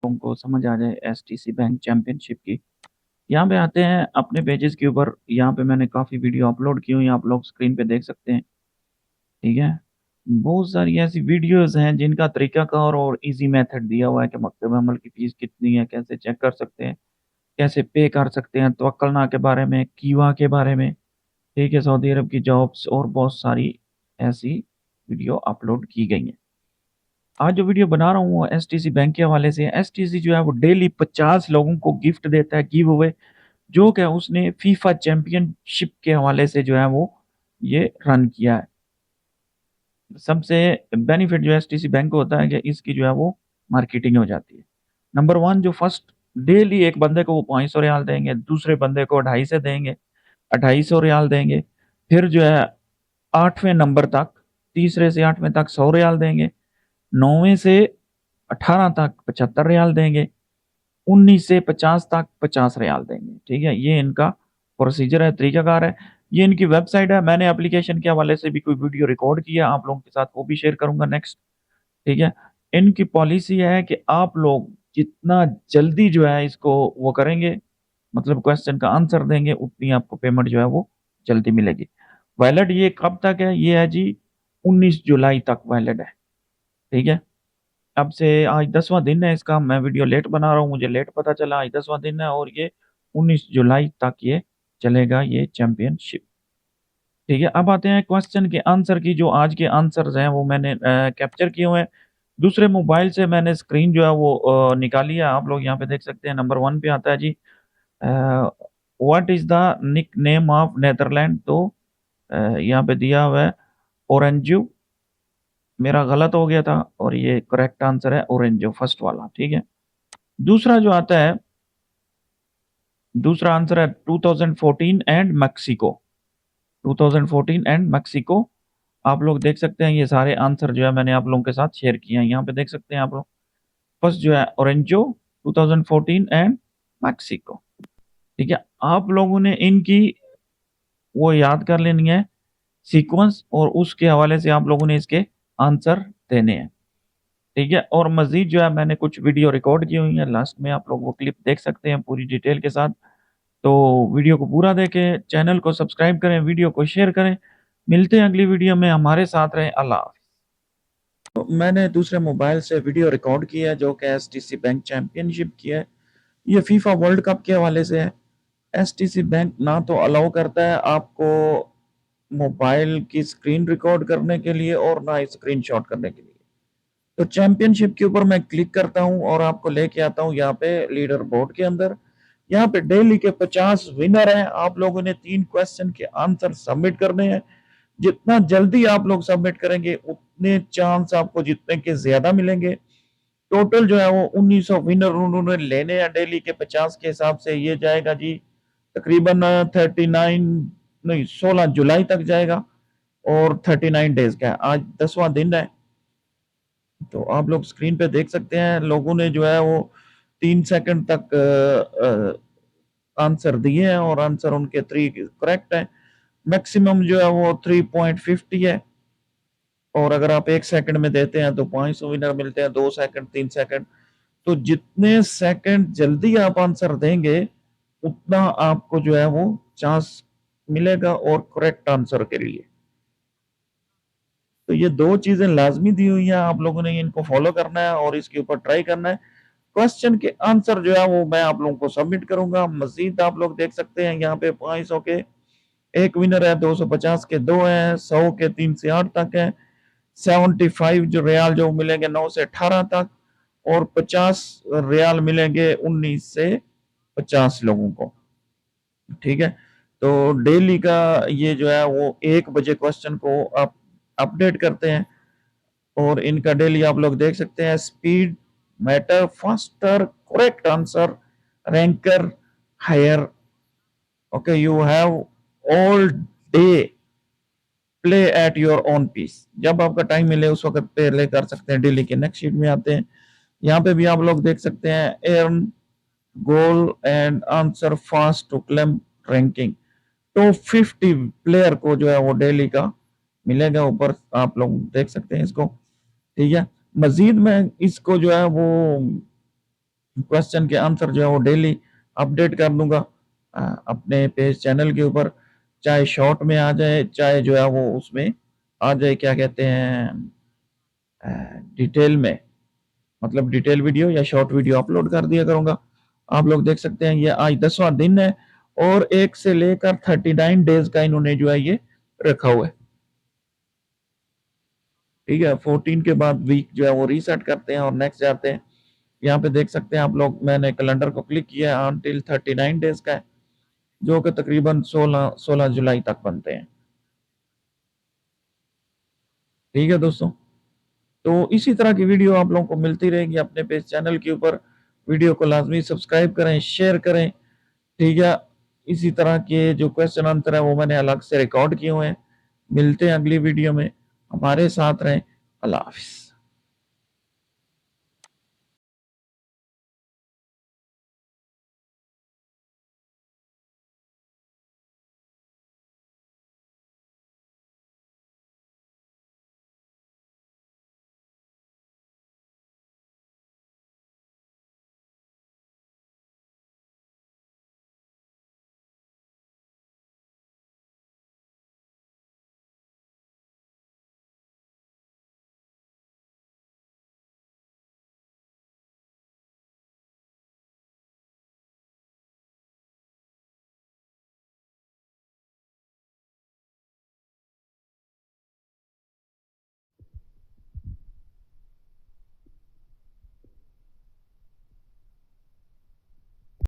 को समझ आ जाए एसटीसी बैंक चैंपियनशिप की। यहाँ पे आते हैं अपने पेजेस के ऊपर। यहाँ पे मैंने काफ़ी वीडियो अपलोड की हुई हैं, आप लोग स्क्रीन पे देख सकते हैं। ठीक है? बहुत सारी ऐसी वीडियोज़ हैं जिनका तरीकाकार और ईज़ी मेथड दिया हुआ है कि मकतब अमल की फ़ीस कितनी है, कैसे चेक कर सकते हैं, कैसे पे कर सकते हैं, तवक्कलनामा के बारे में, कीवा के बारे में, ठीक है, सऊदी अरब की जॉब्स और बहुत सारी ऐसी वीडियो अपलोड की गई हैं। आज जो वीडियो बना रहा हूँ वो एसटीसी बैंक के हवाले से है। एसटीसी जो है वो डेली 50 लोगों को गिफ्ट देता है, गिव अवे, जो कि उसने फीफा चैंपियनशिप के हवाले से जो है वो ये रन किया है। सबसे बेनिफिट जो एसटीसी बैंक को होता है कि इसकी जो है वो मार्केटिंग हो जाती है। नंबर 1 जो फर्स्ट डेली एक बंदे को वो 500 रियाल देंगे, दूसरे बंदे को 250 देंगे, 250 रियाल देंगे। फिर जो है 8वें नंबर तक, तीसरे से 8वें तक 100 रियाल देंगे, 9वें से 18 तक 75 रियाल देंगे, 19 से 50 तक 50 रियाल देंगे। ठीक है? ये इनका प्रोसीजर है, तरीकाकार है। ये इनकी वेबसाइट है। मैंने एप्लीकेशन के हवाले से भी कोई वीडियो रिकॉर्ड किया, आप लोगों के साथ वो भी शेयर करूँगा नेक्स्ट। ठीक है? इनकी पॉलिसी है कि आप लोग जितना जल्दी जो है इसको वो करेंगे, मतलब क्वेश्चन का आंसर देंगे, उतनी आपको पेमेंट जो है वो जल्दी मिलेगी। वैलिड ये कब तक है? ये है जी 19 जुलाई तक वैलिड है। ठीक है? अब से आज 10वां दिन है इसका, मैं वीडियो लेट बना रहा हूँ, मुझे लेट पता चला, आज 10वां दिन है और ये 19 जुलाई तक ये चलेगा ये चैंपियनशिप। ठीक है? अब आते हैं क्वेश्चन के आंसर की। जो आज के आंसर्स हैं वो मैंने कैप्चर किए हुए हैं। दूसरे मोबाइल से मैंने स्क्रीन जो है वो निकाली है। आप लोग यहाँ पे देख सकते हैं। नंबर 1 पे आता है जी what is the nickname of Netherlands. तो यहाँ पे दिया हुआ है ओरेंजो। मेरा गलत हो गया था और ये करेक्ट आंसर है ओरेंजो, फर्स्ट वाला। ठीक है? दूसरा जो आता है, दूसरा आंसर है 2014 एंड मेक्सिको। 2014 and Mexico. आप लोग देख सकते हैं ये सारे आंसर जो है मैंने आप लोगों के साथ शेयर किए हैं। यहाँ पे देख सकते हैं आप लोग। फर्स्ट जो है ओरेंजो, 2014 एंड मेक्सिको। ठीक है? आप लोगों ने इनकी वो याद कर लेनी है सीक्वेंस, और उसके हवाले से आप लोगों ने इसके आंसर देने हैं। ठीक है? और मज़ीद जो है मैंने कुछ वीडियो रिकॉर्ड की हुई है, लास्ट में आप लोग वो क्लिप देख सकते हैं पूरी डिटेल के साथ। तो वीडियो को पूरा देखें, चैनल को सब्सक्राइब करें, वीडियो को शेयर करें। मिलते हैं अगली वीडियो में, हमारे साथ रहें। अल्लाह हाफ़िज़। तो मैंने दूसरे मोबाइल से वीडियो रिकॉर्ड किया है जो कि एसटीसी बैंक चैंपियनशिप की है। ये फीफा वर्ल्ड कप के हवाले से है। एसटीसी बैंक ना तो अलाउ करता है आपको मोबाइल की स्क्रीन रिकॉर्ड करने के लिए और ना ही स्क्रीनशॉट करने के लिए। तो चैंपियनशिप के ऊपर मैं क्लिक करता हूँ और आपको लेके आता हूँ यहाँ पे लीडर बोर्ड के अंदर। यहाँ पे डेली के 50 विनर हैं। आप लोगों ने 3 क्वेश्चन के आंसर सबमिट करने हैं। जितना जल्दी आप लोग सबमिट करेंगे उतने चांस आपको जीतने के ज्यादा मिलेंगे। टोटल जो है वो 1900 विनर उन्होंने लेने हैं डेली के 50 के हिसाब से। ये जाएगा जी तकरीबन 39 नहीं 16 जुलाई तक जाएगा और 39 डेज का है। आज 10वां दिन है। तो आप लोग स्क्रीन पे देख सकते हैं लोगों ने जो है वो 3 सेकंड तक आंसर दिए हैं और आंसर उनके 3 करेक्ट है। मैक्सिमम जो है वो 3.50 है और अगर आप 1 सेकंड में देते हैं तो 500 विनर मिलते हैं, 2 सेकंड, 3 सेकंड। तो जितने सेकंड जल्दी आप आंसर देंगे उतना आपको जो है वो चांस मिलेगा और करेक्ट आंसर के लिए। तो ये 2 चीजें लाजमी दी हुई हैं, आप लोगों ने इनको फॉलो करना है और इसके ऊपर ट्राई करना है। क्वेश्चन के आंसर जो है वो मैं आप लोगों को सबमिट करूंगा। मजीद आप लोग देख सकते हैं यहाँ पे 500 के 1 विनर है, 250 के 2 हैं, 100 के 3 से 8 तक है, 75 जो रियाल जो मिलेंगे 9 से 18 तक और 50 रियाल मिलेंगे 19 से 50 लोगों को। ठीक है? तो डेली का ये जो है वो 1 बजे क्वेश्चन को आप अपडेट करते हैं और इनका डेली आप लोग देख सकते हैं। Speed matter, faster, correct answer, ranker, higher. Okay, you have all day play at your own pace. जब आपका टाइम मिले उस वक्त प्ले कर सकते हैं। डेली के नेक्स्ट शीट में आते हैं। यहाँ पे भी आप लोग देख सकते हैं earn goal and answer fast to claim ranking. तो 50 प्लेयर को जो है वो डेली का मिलेगा। ऊपर आप लोग देख सकते हैं इसको। ठीक है? मजीद मैं इसको जो है वो क्वेश्चन के आंसर जो है वो डेली अपडेट कर दूंगा अपने पेज चैनल के ऊपर, चाहे शॉर्ट में आ जाए, चाहे जो है वो उसमें आ जाए, क्या कहते हैं, डिटेल में, मतलब डिटेल वीडियो या शॉर्ट वीडियो अपलोड कर दिया करूंगा। आप लोग देख सकते हैं ये आज 10वां दिन है और 1 से लेकर 39 डेज का इन्होंने जो है ये रखा हुआ है। ठीक है, 14 के बाद वीक जो है वो रीसेट करते हैं और नेक्स्ट जाते हैं। यहाँ पे देख सकते हैं आप लोग, मैंने कैलेंडर को क्लिक किया है, अनटिल 39 डेज का है, जो कि तकरीबन 16 जुलाई तक बनते हैं। ठीक है दोस्तों, तो इसी तरह की वीडियो आप लोगों को मिलती रहेगी अपने पेज चैनल के ऊपर। वीडियो को लाजमी सब्सक्राइब करें, शेयर करें। ठीक है, इसी तरह के जो क्वेश्चन आंसर है वो मैंने अलग से रिकॉर्ड किए हुए हैं। मिलते हैं अगली वीडियो में, हमारे साथ रहें। अल्लाह हाफिज़।